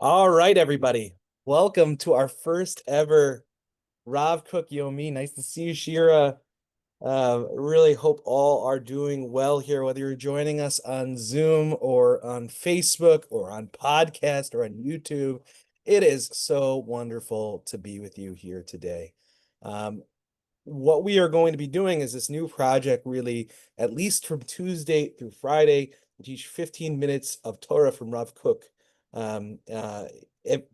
All right, everybody. Welcome to our first ever Rav Kook Yomi. Nice to see you, Shira. Really hope all are doing well here, whether you're joining us on Zoom or on Facebook or on podcast or on YouTube. It is so wonderful to be with you here today. What we are going to be doing is this new project, really, at least from Tuesday through Friday, teach 15 minutes of Torah from Rav Kook, um, uh, at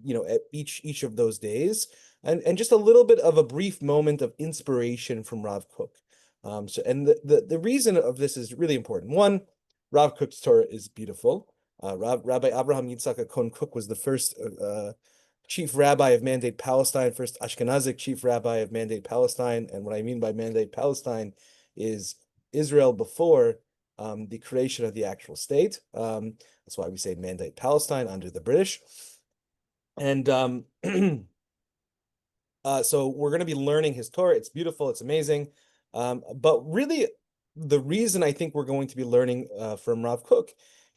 each of those days, and just a little bit of a brief moment of inspiration from Rav Kook. And the reason of this is really important. One, Rav Kook's Torah is beautiful. Rabbi Avraham Yitzchok HaKohen Kook was the first chief rabbi of Mandate Palestine, first Ashkenazic chief rabbi of Mandate Palestine. And what I mean by Mandate Palestine is Israel before the creation of the actual state. That's why we say Mandate Palestine under the British. And so we're going to be learning his Torah. It's beautiful. It's amazing. But really, the reason I think we're going to be learning from Rav Kook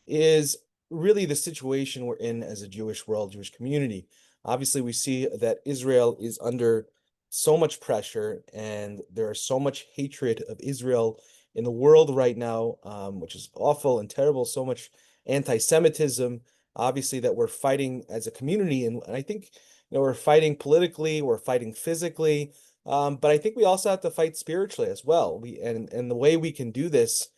is really the situation we're in as a Jewish world, Jewish community. Obviously, we see that Israel is under so much pressure, and there is so much hatred of Israel in the world right now, which is awful and terrible. So much anti-Semitism, obviously, that we're fighting as a community, and I think we're fighting politically, we're fighting physically, but I think we also have to fight spiritually as well. And the way we can do this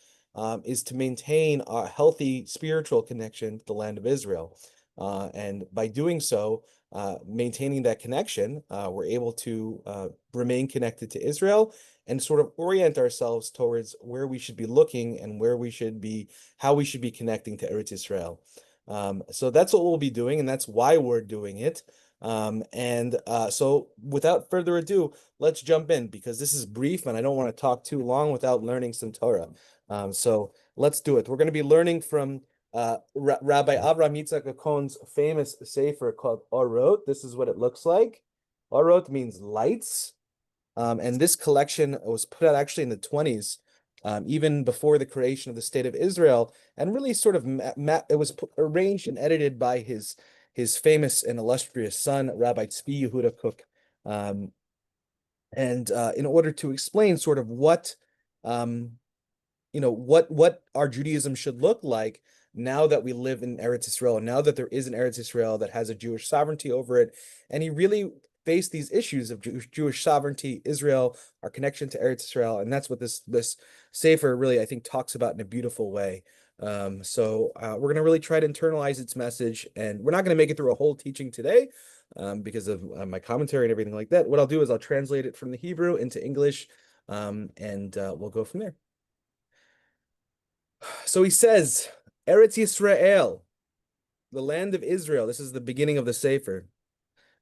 is to maintain a healthy spiritual connection to the land of Israel. And by doing so, maintaining that connection, we're able to remain connected to Israel and sort of orient ourselves towards where we should be looking and how we should be connecting to Eretz Yisrael. So that's what we'll be doing, and that's why we're doing it. So without further ado, let's jump in, because this is brief and I don't want to talk too long without learning some Torah. So let's do it. We're going to be learning from Rabbi Avraham Yitzchok HaKohen's famous sefer called Orot. This is what it looks like. Orot means lights. And this collection was put out actually in the 20s, even before the creation of the state of Israel, and really sort of it was arranged and edited by his famous and illustrious son, Rabbi Tzvi Yehuda Kook. And in order to explain sort of what our Judaism should look like now that we live in Eretz Yisrael, now that there is an Eretz Yisrael that has a Jewish sovereignty over it. And he really faced these issues of Jewish sovereignty, Israel, our connection to Eretz Yisrael. And that's what this sefer really, I think, talks about in a beautiful way. So we're going to really try to internalize its message, and we're not going to make it through a whole teaching today because of my commentary and everything like that. What I'll do is I'll translate it from the Hebrew into English, and we'll go from there. So he says, Eretz Yisrael, the land of Israel. This is the beginning of the Sefer.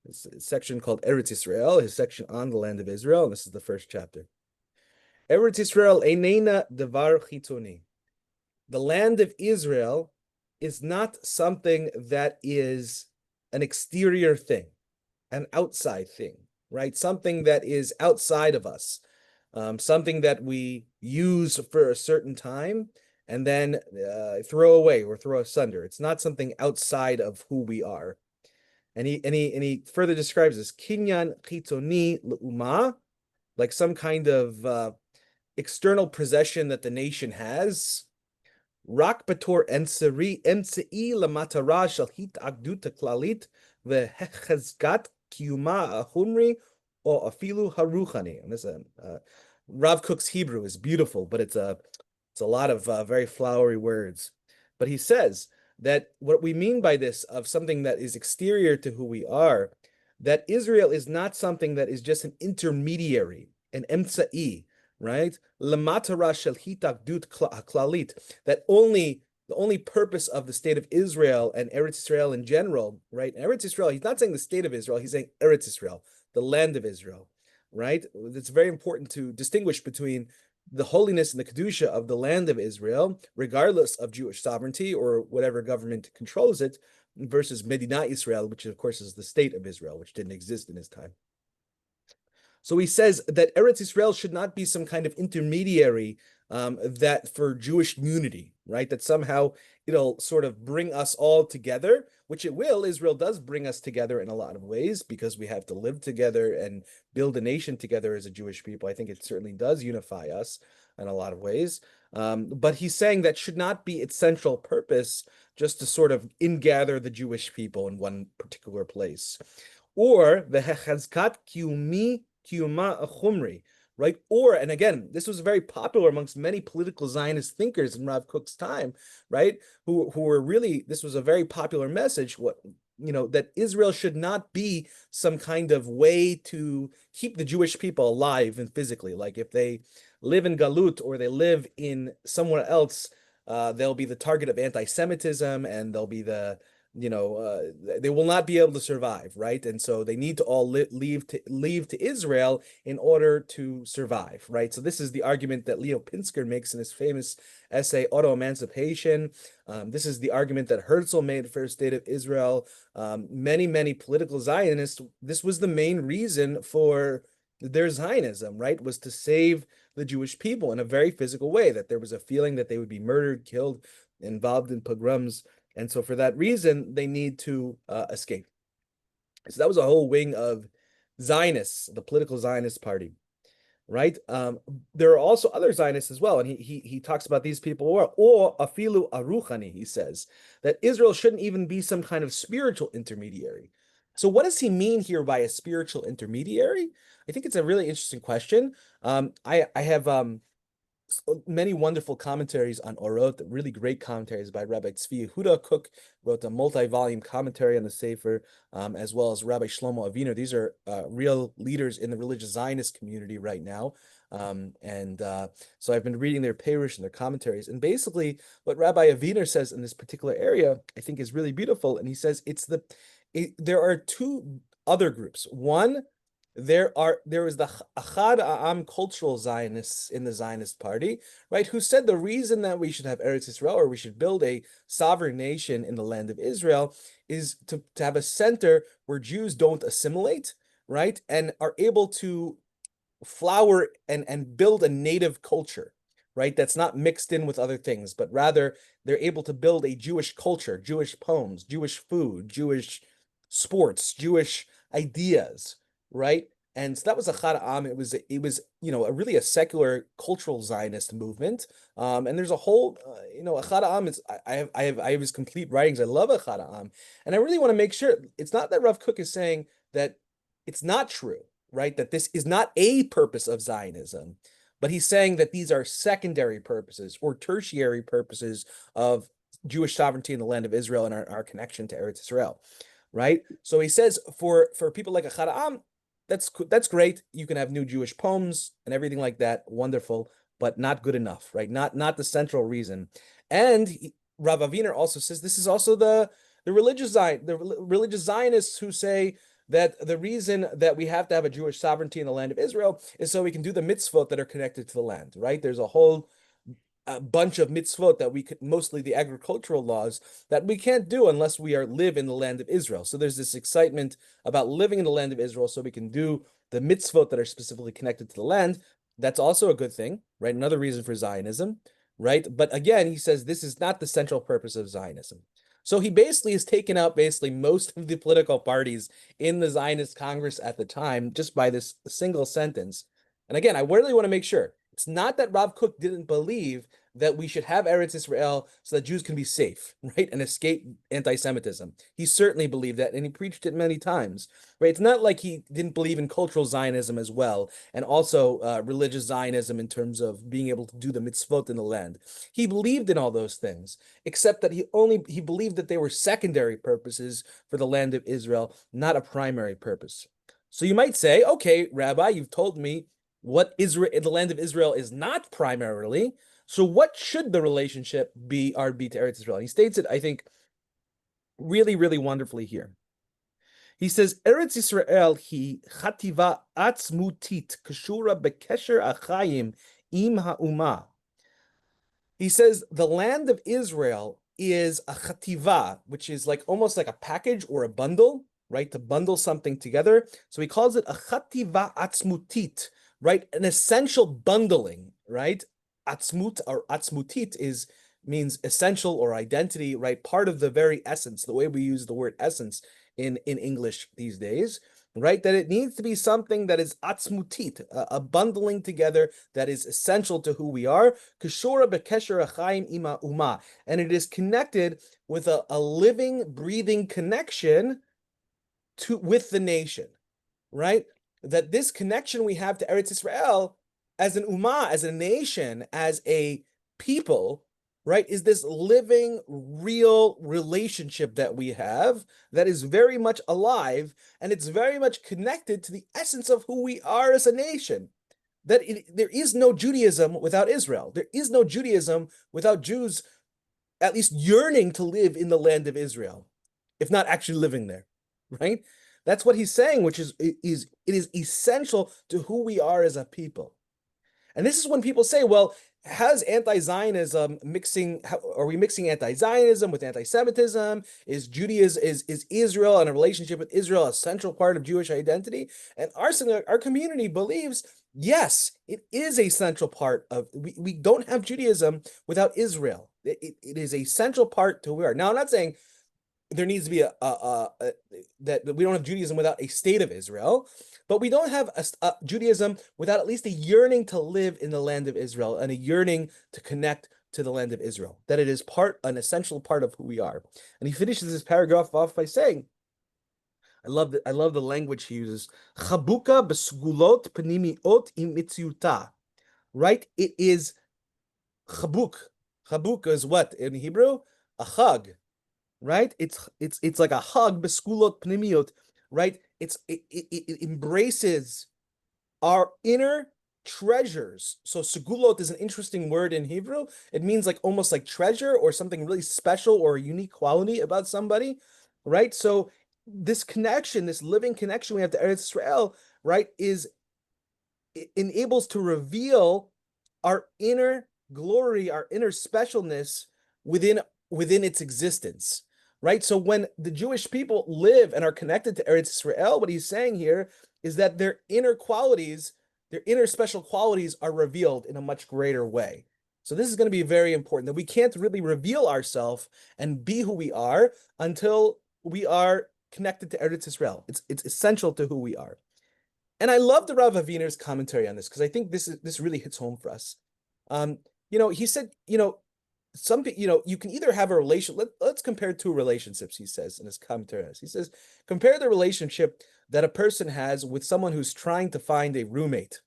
It's a section called Eretz Yisrael, his section on the land of Israel, and this is the first chapter. Eretz Yisrael einena devar chitoni. The land of Israel is not something that is an exterior thing, an outside thing, right? Something that is outside of us, something that we use for a certain time and then throw away or throw asunder. It's not something outside of who we are. And he further describes this kinyan chitoni le'uma, like some kind of external possession that the nation has. Rak bator emtsei lamatara shel hitagdut klalit vehechazgat kiyuma ahumri or afilu haruchani. And this Rav Kook's Hebrew is beautiful, but it's a lot of very flowery words. But he says that what we mean by this, of something that is exterior to who we are, that Israel is not something that is just an intermediary, an emtsai, right? Lamatara shel hitagdut klalit, that the only purpose of the state of Israel and Eretz Yisrael in general, right? Eretz Yisrael, he's not saying the state of Israel, he's saying Eretz Yisrael, the land of Israel, right? It's very important to distinguish between the holiness and the kedusha of the land of Israel, regardless of Jewish sovereignty or whatever government controls it, versus Medina Israel, which of course is the state of Israel, which didn't exist in his time. So he says that Eretz Yisrael should not be some kind of intermediary that for Jewish unity, right? That somehow it'll sort of bring us all together, which it will. Israel does bring us together in a lot of ways because we have to live together and build a nation together as a Jewish people. I think it certainly does unify us in a lot of ways. But he's saying that should not be its central purpose, just to sort of ingather the Jewish people in one particular place. Or the hechazkat kiuma achumri, right? Or, and again, this was very popular amongst many political Zionist thinkers in Rav Kook's time, right? Who were really, this was a very popular message, that Israel should not be some kind of way to keep the Jewish people alive and physically. Like if they live in Galut or they live in somewhere else, they'll be the target of anti-Semitism and they'll be they will not be able to survive, right? And so they need to all leave to Israel in order to survive, right? So this is the argument that Leo Pinsker makes in his famous essay, Auto-Emancipation. This is the argument that Herzl made for a state of Israel. Many political Zionists, this was the main reason for their Zionism, right? Was to save the Jewish people in a very physical way, that there was a feeling that they would be murdered, killed, involved in pogroms. And so for that reason, they need to escape. So that was a whole wing of Zionists, the political Zionist party, right? There are also other Zionists as well. And he talks about these people, or afilu aruchani, he says, that Israel shouldn't even be some kind of spiritual intermediary. So what does he mean here by a spiritual intermediary? I think it's a really interesting question. I have many wonderful commentaries on Orot, really great commentaries by Rabbi Tzvi Yehuda. Kook wrote a multi-volume commentary on the Sefer, as well as Rabbi Shlomo Aviner. These are real leaders in the religious Zionist community right now. So I've been reading their Perush and their commentaries. And basically what Rabbi Aviner says in this particular area, I think is really beautiful. And he says there are two other groups. One, there is the Achad A'am cultural Zionists in the Zionist party, right, who said the reason that we should have Eretz Yisrael, or we should build a sovereign nation in the land of Israel, is to have a center where Jews don't assimilate, right, and are able to flower and build a native culture, right, that's not mixed in with other things, but rather they're able to build a Jewish culture, Jewish poems, Jewish food, Jewish sports, Jewish ideas, right? And so that was Achad Am. It was a really a secular cultural Zionist movement. And there's a whole Achad Am is I have his complete writings. I love Achad Am, and I really want to make sure it's not that Rav Kook is saying that it's not true, right? That this is not a purpose of Zionism, but he's saying that these are secondary purposes or tertiary purposes of Jewish sovereignty in the land of Israel and our connection to Eretz Yisrael, right? So he says for people like Achad Am, that's great. You can have new Jewish poems and everything like that. Wonderful, but not good enough, right? Not the central reason. And Rav Aviner also says this is also the religious Zionists who say that the reason that we have to have a Jewish sovereignty in the land of Israel is so we can do the mitzvot that are connected to the land, right? There's a whole bunch of mitzvot that we could, mostly the agricultural laws, that we can't do unless we live in the land of Israel. So there's this excitement about living in the land of Israel so we can do the mitzvot that are specifically connected to the land. That's also a good thing, right? Another reason for Zionism, right? But again, he says this is not the central purpose of Zionism. So he basically has taken out most of the political parties in the Zionist Congress at the time just by this single sentence. And again, I really want to make sure it's not that Rav Kook didn't believe that we should have Eretz Yisrael so that Jews can be safe, right, and escape anti-Semitism. He certainly believed that, and he preached it many times, right? It's not like he didn't believe in cultural Zionism as well, and also religious Zionism in terms of being able to do the mitzvot in the land. He believed in all those things, except that he believed that they were secondary purposes for the land of Israel, not a primary purpose. So you might say, okay, Rabbi, you've told me what Israel, the land of Israel, is not primarily. So what should the relationship be to Eretz Israel? He states it, I think, really, really wonderfully here. He says, Eretz Yisrael hi chativa atzmutit kashura bekesher achayim im ha'umah. He says the land of Israel is a chativa, which is almost like a package or a bundle, right? To bundle something together. So he calls it a chativa atzmutit, right? An essential bundling, right? atzmut or atzmutit means essential or identity, right? Part of the very essence, the way we use the word essence in English these days, right? That it needs to be something that is atzmutit, a bundling together that is essential to who we are. Kishora bekesher achayim ima uma, and it is connected with a living, breathing connection with the nation, right? That this connection we have to Eretz Yisrael as an ummah, as a nation, as a people, right, is this living, real relationship that we have that is very much alive, and it's very much connected to the essence of who we are as a nation. That there is no Judaism without Israel. There is no Judaism without Jews at least yearning to live in the land of Israel, if not actually living there, right? That's what he's saying, which is it is essential to who we are as a people. And this is when people say, well, has anti-Zionism are we mixing anti-Zionism with anti-Semitism? Is Judaism, is Israel and a relationship with Israel a central part of Jewish identity? And our community believes, yes, it is a central part of, we don't have Judaism without Israel. It is a central part to who we are. Now, I'm not saying there needs to be that we don't have Judaism without a state of Israel, but we don't have a Judaism without at least a yearning to live in the land of Israel and a yearning to connect to the land of Israel, that it is an essential part of who we are. And he finishes this paragraph off by saying, I love the language he uses, Chabuka besgulot panimiot im mitziuta, right? It is chabuk. Chabuk is what in Hebrew? A hug. Right? It's like a hug, beskulot pnimiot, right? It embraces our inner treasures. So segulot is an interesting word in Hebrew. It means like almost like treasure or something really special or a unique quality about somebody, right? So this connection, this living connection we have to Eretz Yisrael, right, it enables to reveal our inner glory, our inner specialness within its existence, right? So when the Jewish people live and are connected to Eretz Yisrael, what he's saying here is that their inner qualities, their inner special qualities are revealed in a much greater way. So this is going to be very important, that we can't really reveal ourselves and be who we are until we are connected to Eretz Yisrael. It's essential to who we are. And I love the Rav Aviner's commentary on this, because I think this really hits home for us. He said, you can either have a relation. Let's compare two relationships, he says in his commentary. He says, compare the relationship that a person has with someone who's trying to find a roommate,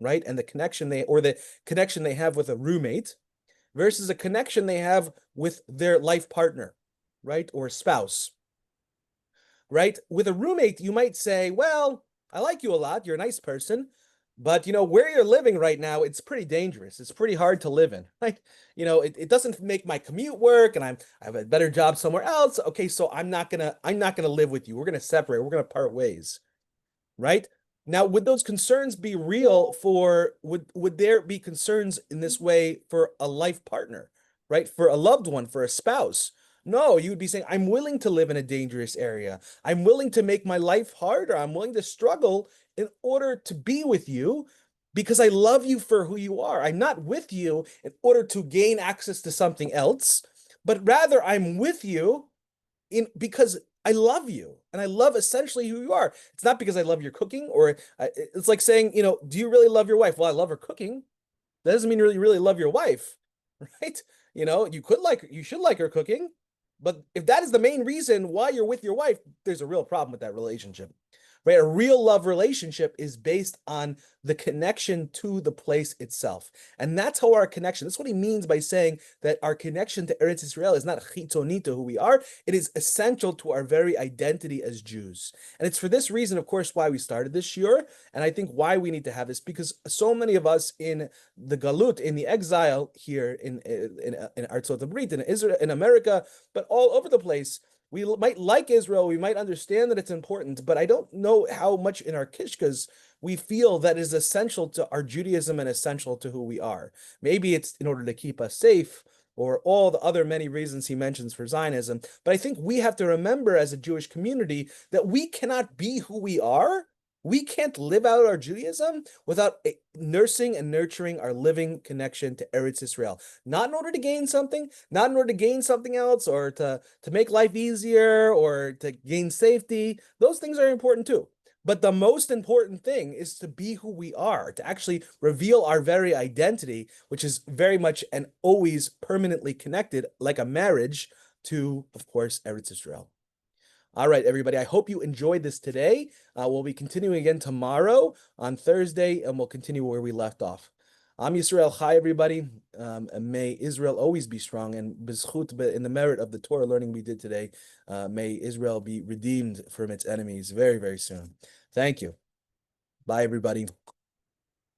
right? And the connection they have with a roommate versus a connection they have with their life partner, right? Or spouse, right? With a roommate, you might say, well, I like you a lot. You're a nice person. But, where you're living right now, it's pretty dangerous. It's pretty hard to live in, right? It doesn't make my commute work, and I have a better job somewhere else. Okay, so I'm not gonna live with you. We're gonna separate. We're gonna part ways, right? Now, would those concerns be real would there be concerns in this way for a life partner, right? For a loved one, for a spouse? No, you would be saying, I'm willing to live in a dangerous area. I'm willing to make my life harder. I'm willing to struggle in order to be with you because I love you for who you are. I'm not with you in order to gain access to something else, but rather I'm with you because I love you and I love essentially who you are. It's not because I love your cooking, or it's like saying, do you really love your wife? Well, I love her cooking. That doesn't mean you really love your wife, right? You should like her cooking, but if that is the main reason why you're with your wife, there's a real problem with that relationship. Right? A real love relationship is based on the connection to the place itself. And that's how our connection, that's what he means by saying that our connection to Eretz Yisrael is not chitzoni to who we are. It is essential to our very identity as Jews. And it's for this reason, of course, why we started this shiur. And I think why we need to have this, because so many of us in the galut, in the exile here in Artzot Habrit, in Israel, in America, but all over the place, we might like Israel, we might understand that it's important, but I don't know how much in our kishkas we feel that is essential to our Judaism and essential to who we are. Maybe it's in order to keep us safe, or all the other many reasons he mentions for Zionism. But I think we have to remember as a Jewish community that we cannot be who we are We can't live out our Judaism without nursing and nurturing our living connection to Eretz Yisrael. Not in order to gain something, not in order to gain something else, or to make life easier, or to gain safety. Those things are important too. But the most important thing is to be who we are, to actually reveal our very identity, which is very much and always permanently connected, like a marriage, to, of course, Eretz Yisrael. All right, everybody. I hope you enjoyed this today. We'll be continuing again tomorrow on Thursday, and we'll continue where we left off. Am Yisrael Chai, everybody. And may Israel always be strong, and b'zchut, in the merit of the Torah learning we did today, may Israel be redeemed from its enemies very, very soon. Thank you. Bye, everybody.